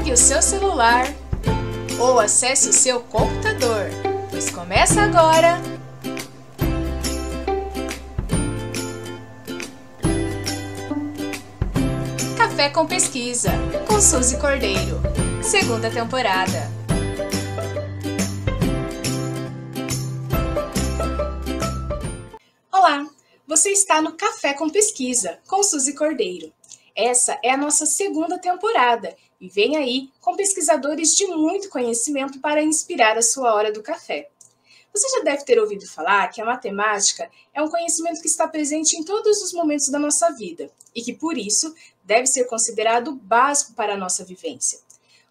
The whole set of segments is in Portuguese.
Pegue o seu celular ou acesse o seu computador, pois começa agora Café com Pesquisa, com Suzy Cordeiro, segunda temporada. Olá, você está no Café com Pesquisa, com Suzy Cordeiro. Essa é a nossa segunda temporada e vem aí com pesquisadores de muito conhecimento para inspirar a sua hora do café. Você já deve ter ouvido falar que a matemática é um conhecimento que está presente em todos os momentos da nossa vida e que, por isso, deve ser considerado básico para a nossa vivência.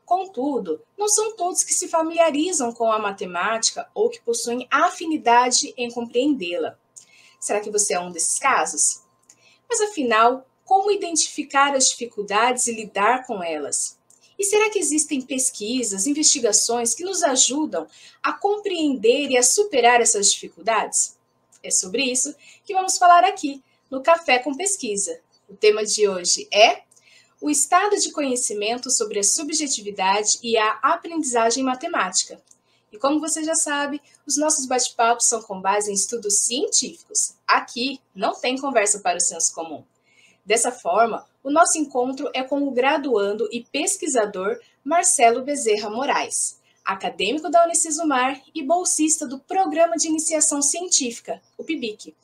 Contudo, não são todos que se familiarizam com a matemática ou que possuem afinidade em compreendê-la. Será que você é um desses casos? Mas afinal, como identificar as dificuldades e lidar com elas? E será que existem pesquisas, investigações que nos ajudam a compreender e a superar essas dificuldades? É sobre isso que vamos falar aqui no Café com Pesquisa. O tema de hoje é o estado de conhecimento sobre a subjetividade e a aprendizagem matemática. E como você já sabe, os nossos bate-papos são com base em estudos científicos. Aqui não tem conversa para o senso comum. Dessa forma, o nosso encontro é com o graduando e pesquisador Marcelo Bezerra Moraes, acadêmico da Unicesumar e bolsista do Programa de Iniciação Científica, o PIBIC.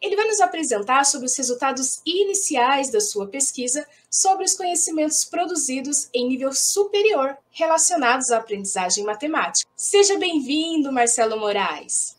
Ele vai nos apresentar sobre os resultados iniciais da sua pesquisa sobre os conhecimentos produzidos em nível superior relacionados à aprendizagem matemática. Seja bem-vindo, Marcelo Moraes.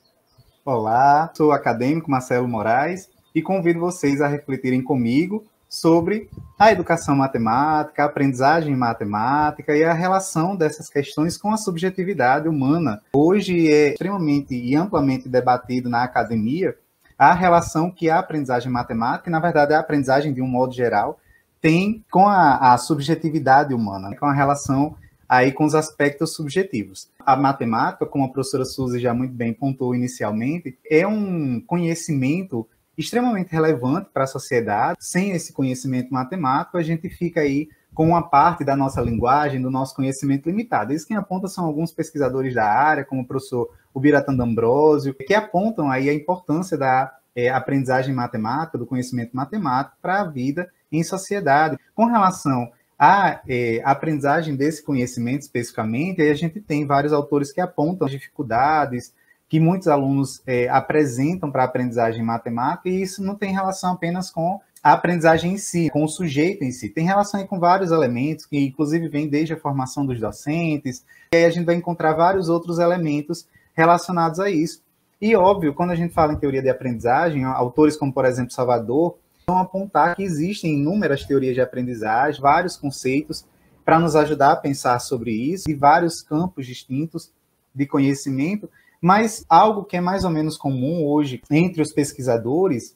Olá, sou o acadêmico Marcelo Moraes e convido vocês a refletirem comigo sobre a educação matemática, a aprendizagem matemática e a relação dessas questões com a subjetividade humana. Hoje é extremamente e amplamente debatido na academia a relação que a aprendizagem matemática, e na verdade a aprendizagem de um modo geral, tem com a subjetividade humana, com a relação aí com os aspectos subjetivos. A matemática, como a professora Suzy já muito bem pontuou inicialmente, é um conhecimento extremamente relevante para a sociedade. Sem esse conhecimento matemático, a gente fica aí com uma parte da nossa linguagem, do nosso conhecimento limitado. Isso quem aponta são alguns pesquisadores da área, como o professor Ubiratan D'Ambrosio, que apontam aí a importância da aprendizagem matemática, do conhecimento matemático para a vida em sociedade. Com relação à aprendizagem desse conhecimento especificamente, aí a gente tem vários autores que apontam as dificuldades que muitos alunos apresentam para a aprendizagem matemática, e isso não tem relação apenas com a aprendizagem em si, com o sujeito em si. Tem relação aí com vários elementos, que inclusive vem desde a formação dos docentes, e aí a gente vai encontrar vários outros elementos relacionados a isso. E, óbvio, quando a gente fala em teoria de aprendizagem, autores como, por exemplo, Salvador, vão apontar que existem inúmeras teorias de aprendizagem, vários conceitos para nos ajudar a pensar sobre isso, e vários campos distintos de conhecimento. Mas algo que é mais ou menos comum hoje entre os pesquisadores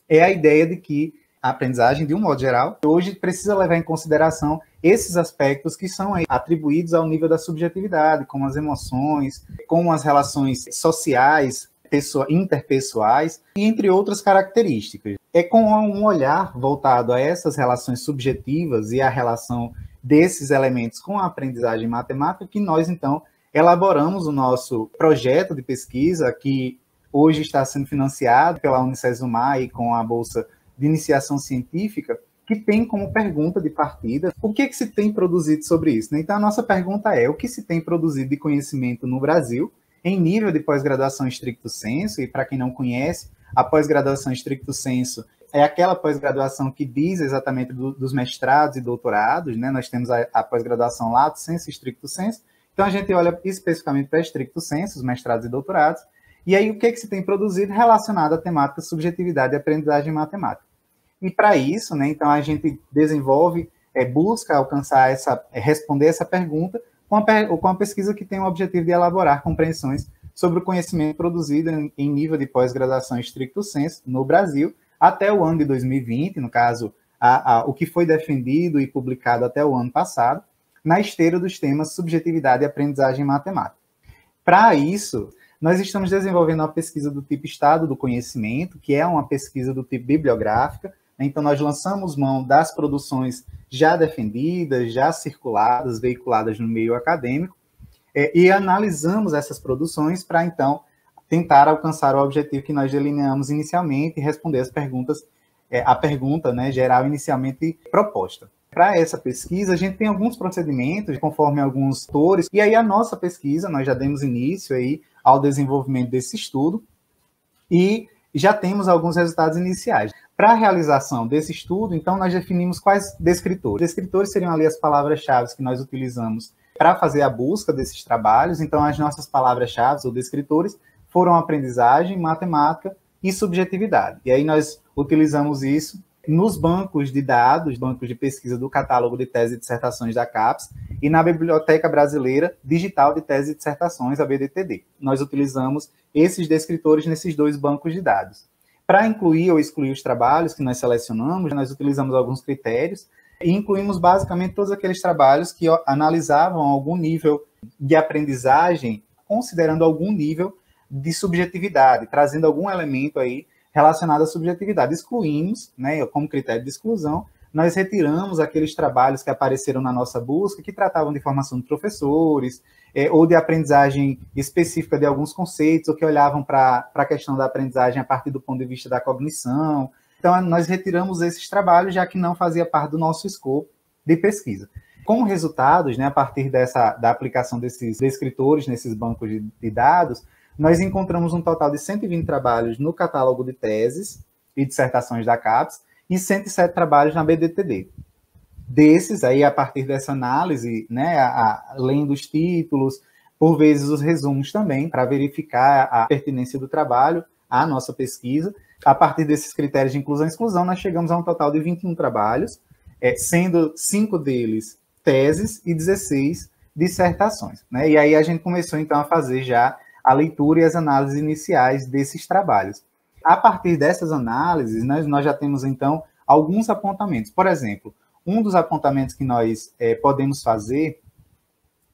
é a ideia de que a aprendizagem, de um modo geral, hoje precisa levar em consideração esses aspectos que são atribuídos ao nível da subjetividade, como as emoções, como as relações sociais, interpessoais, e entre outras características. É com um olhar voltado a essas relações subjetivas e a relação desses elementos com a aprendizagem matemática que nós, então, elaboramos o nosso projeto de pesquisa, que hoje está sendo financiado pela Unicesumar e com a Bolsa de Iniciação Científica, que tem como pergunta de partida o que se tem produzido sobre isso. Então, a nossa pergunta é: o que se tem produzido de conhecimento no Brasil, em nível de pós-graduação stricto sensu? E para quem não conhece, a pós-graduação stricto sensu é aquela pós-graduação que diz exatamente dos mestrados e doutorados, né? Nós temos a pós-graduação lato sensu e stricto sensu. Então, a gente olha especificamente para stricto sensu, os mestrados e doutorados, e aí o que se tem produzido relacionado à temática subjetividade e aprendizagem matemática. E para isso, né, então a gente desenvolve, busca alcançar responder essa pergunta com a pesquisa que tem o objetivo de elaborar compreensões sobre o conhecimento produzido em nível de pós-graduação stricto sensu no Brasil até o ano de 2020, no caso, o que foi defendido e publicado até o ano passado, na esteira dos temas subjetividade e aprendizagem matemática. Para isso, nós estamos desenvolvendo uma pesquisa do tipo Estado do Conhecimento, que é uma pesquisa do tipo bibliográfica, Então, nós lançamos mão das produções já defendidas, já circuladas, veiculadas no meio acadêmico, e analisamos essas produções para, então, tentar alcançar o objetivo que nós delineamos inicialmente e responder as perguntas, a pergunta, né, geral inicialmente proposta. Para essa pesquisa, a gente tem alguns procedimentos, conforme alguns autores, e aí a nossa pesquisa, nós já demos início aí ao desenvolvimento desse estudo, e já temos alguns resultados iniciais. Para a realização desse estudo, então, nós definimos quais descritores. Descritores seriam ali as palavras-chave que nós utilizamos para fazer a busca desses trabalhos. Então, as nossas palavras-chave ou descritores foram aprendizagem, matemática e subjetividade. E aí nós utilizamos isso nos bancos de dados, bancos de pesquisa do catálogo de teses e dissertações da CAPES e na Biblioteca Brasileira Digital de Teses e Dissertações, a BDTD. Nós utilizamos esses descritores nesses dois bancos de dados. Para incluir ou excluir os trabalhos que nós selecionamos, nós utilizamos alguns critérios e incluímos basicamente todos aqueles trabalhos que analisavam algum nível de aprendizagem, considerando algum nível de subjetividade, trazendo algum elemento aí relacionado à subjetividade. Excluímos, né, como critério de exclusão, nós retiramos aqueles trabalhos que apareceram na nossa busca, que tratavam de formação de professores, ou de aprendizagem específica de alguns conceitos, ou que olhavam para a questão da aprendizagem a partir do ponto de vista da cognição. Então, nós retiramos esses trabalhos, já que não fazia parte do nosso escopo de pesquisa. Com resultados, né, a partir da aplicação desses descritores nesses bancos de dados, nós encontramos um total de 120 trabalhos no catálogo de teses e dissertações da CAPES e 107 trabalhos na BDTD. Desses, aí, a partir dessa análise, né, além dos títulos, por vezes os resumos também, para verificar a pertinência do trabalho à nossa pesquisa, a partir desses critérios de inclusão e exclusão, nós chegamos a um total de 21 trabalhos, sendo 5 deles teses e 16 dissertações, né? E aí a gente começou, então, a fazer já a leitura e as análises iniciais desses trabalhos. A partir dessas análises, nós já temos, então, alguns apontamentos. Por exemplo, um dos apontamentos que nós podemos fazer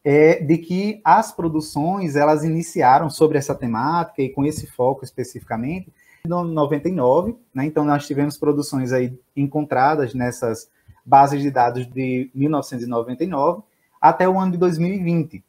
é de que as produções, elas iniciaram sobre essa temática e com esse foco especificamente, em 99, né? Então, nós tivemos produções aí encontradas nessas bases de dados de 1999 até o ano de 2020.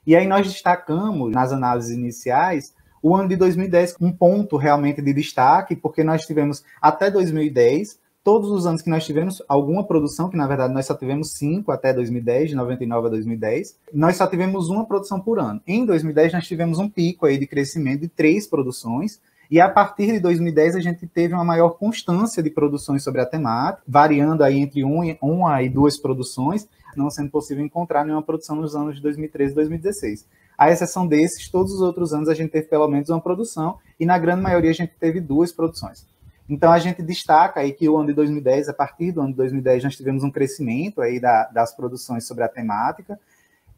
E aí nós destacamos, nas análises iniciais, o ano de 2010, um ponto realmente de destaque, porque nós tivemos até 2010, todos os anos que nós tivemos alguma produção, que na verdade nós só tivemos 5 até 2010, de 99 a 2010, nós só tivemos uma produção por ano. Em 2010 nós tivemos um pico aí de crescimento de 3 produções, e a partir de 2010 a gente teve uma maior constância de produções sobre a temática, variando aí entre uma e 2 produções, não sendo possível encontrar nenhuma produção nos anos de 2013 e 2016. À exceção desses, todos os outros anos a gente teve pelo menos uma produção, e na grande maioria a gente teve 2 produções. Então a gente destaca aí que o ano de 2010, a partir do ano de 2010, nós tivemos um crescimento aí das produções sobre a temática,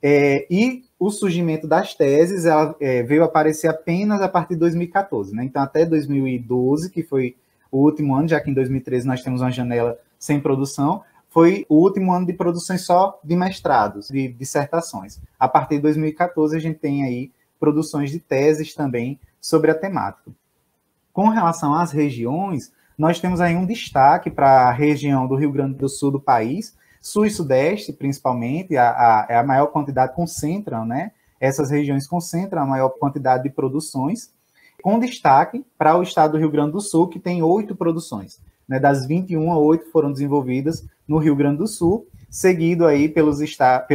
e o surgimento das teses veio aparecer apenas a partir de 2014, né? Então até 2012, que foi o último ano, já que em 2013 nós temos uma janela sem produção, foi o último ano de produções só de mestrados, de dissertações. A partir de 2014, a gente tem aí produções de teses também sobre a temática. Com relação às regiões, nós temos aí um destaque para a região do Rio Grande do Sul do país, Sul e Sudeste, principalmente, a maior quantidade concentram, né? Essas regiões concentram a maior quantidade de produções, com destaque para o estado do Rio Grande do Sul, que tem 8 produções. Né, das 21, 8 foram desenvolvidas no Rio Grande do Sul, seguido aí pelo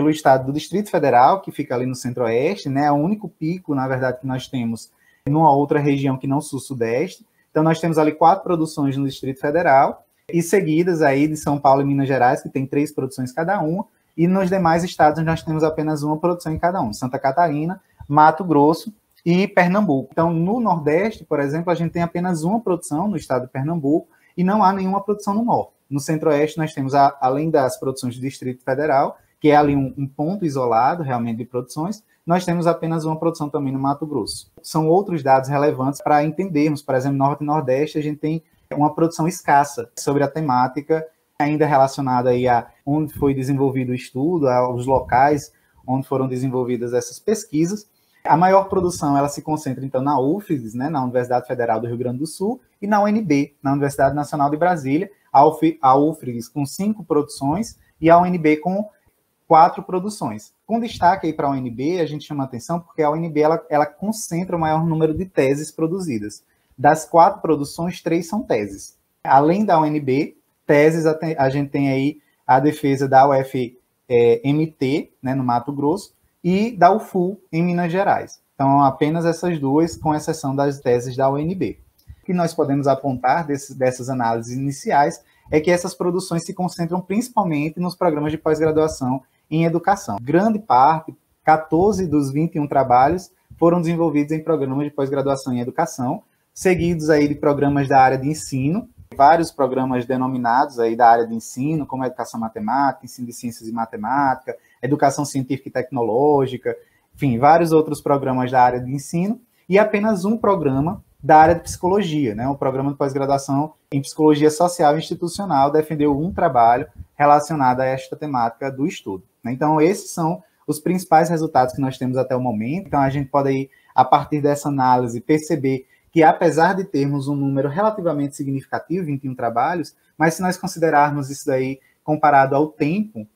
estado do Distrito Federal, que fica ali no centro-oeste, né, é o único pico, na verdade, que nós temos numa outra região que não sul-sudeste. Então, nós temos ali 4 produções no Distrito Federal, e seguidas aí de São Paulo e Minas Gerais, que tem 3 produções cada uma, e nos demais estados nós temos apenas uma produção em cada um, Santa Catarina, Mato Grosso e Pernambuco. Então, no Nordeste, por exemplo, a gente tem apenas uma produção no estado de Pernambuco, e não há nenhuma produção no Norte. No Centro-Oeste, nós temos, além das produções do Distrito Federal, que é ali um ponto isolado, realmente, de produções, nós temos apenas uma produção também no Mato Grosso. São outros dados relevantes para entendermos, por exemplo, Norte e Nordeste, a gente tem uma produção escassa sobre a temática, ainda relacionada aí a onde foi desenvolvido o estudo, aos locais onde foram desenvolvidas essas pesquisas, A maior produção ela se concentra, então, na UFRGS, né, na Universidade Federal do Rio Grande do Sul, e na UNB, na Universidade Nacional de Brasília, a UFRGS com 5 produções e a UNB com 4 produções. Com destaque aí para a UNB, a gente chama atenção porque a UNB ela concentra o maior número de teses produzidas. Das 4 produções, 3 são teses. Além da UNB, teses, a gente tem aí a defesa da UFMT, né, no Mato Grosso, e da UFU, em Minas Gerais. Então, apenas essas duas, com exceção das teses da UNB. O que nós podemos apontar dessas análises iniciais é que essas produções se concentram principalmente nos programas de pós-graduação em educação. Grande parte, 14 dos 21 trabalhos, foram desenvolvidos em programas de pós-graduação em educação, seguidos aí de programas da área de ensino, vários programas denominados aí da área de ensino, como educação matemática, ensino de ciências e matemática, educação científica e tecnológica, enfim, vários outros programas da área de ensino, e apenas um programa da área de psicologia, né? O programa de pós-graduação em psicologia social e institucional defendeu um trabalho relacionado a esta temática do estudo, né? Então, esses são os principais resultados que nós temos até o momento. Então, a gente pode aí, a partir dessa análise, perceber que, apesar de termos um número relativamente significativo, 21 trabalhos, mas se nós considerarmos isso daí comparado ao tempo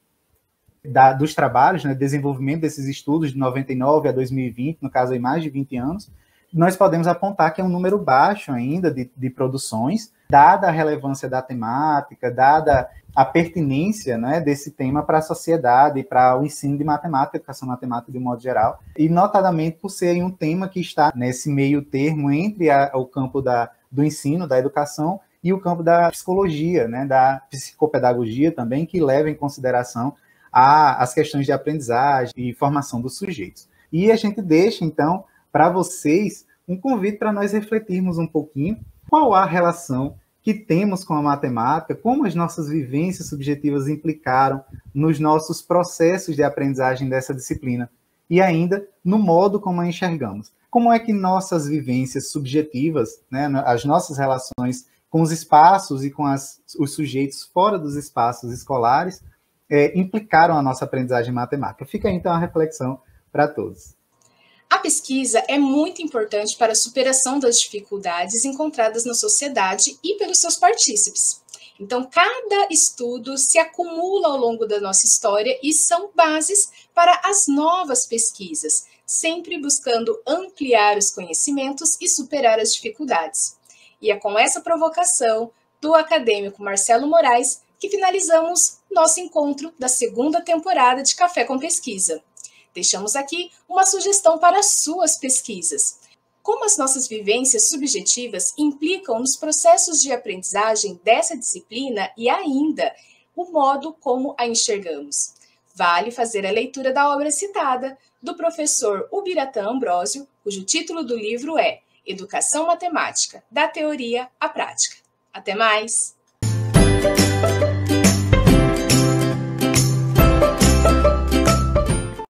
dos trabalhos, né, desenvolvimento desses estudos de 99 a 2020, no caso aí mais de 20 anos, nós podemos apontar que é um número baixo ainda de produções, dada a relevância da temática, dada a pertinência, né, desse tema para a sociedade e para o ensino de matemática, educação matemática de um modo geral, e notadamente por ser um tema que está nesse meio termo entre o campo do ensino, da educação, e o campo da psicologia, né, da psicopedagogia também, que leva em consideração as questões de aprendizagem e formação dos sujeitos. E a gente deixa, então, para vocês um convite para nós refletirmos um pouquinho qual a relação que temos com a matemática, como as nossas vivências subjetivas implicaram nos nossos processos de aprendizagem dessa disciplina e ainda no modo como a enxergamos. Como é que nossas vivências subjetivas, né, as nossas relações com os espaços e com os sujeitos fora dos espaços escolares implicaram a nossa aprendizagem matemática? Fica aí, então, a reflexão para todos. A pesquisa é muito importante para a superação das dificuldades encontradas na sociedade e pelos seus partícipes. Então, cada estudo se acumula ao longo da nossa história e são bases para as novas pesquisas, sempre buscando ampliar os conhecimentos e superar as dificuldades. E é com essa provocação do acadêmico Marcelo Moraes que finalizamos nosso encontro da segunda temporada de Café com Pesquisa. Deixamos aqui uma sugestão para as suas pesquisas. Como as nossas vivências subjetivas implicam nos processos de aprendizagem dessa disciplina e ainda o modo como a enxergamos. Vale fazer a leitura da obra citada, do professor Ubiratã Ambrósio, cujo título do livro é Educação Matemática, da Teoria à Prática. Até mais!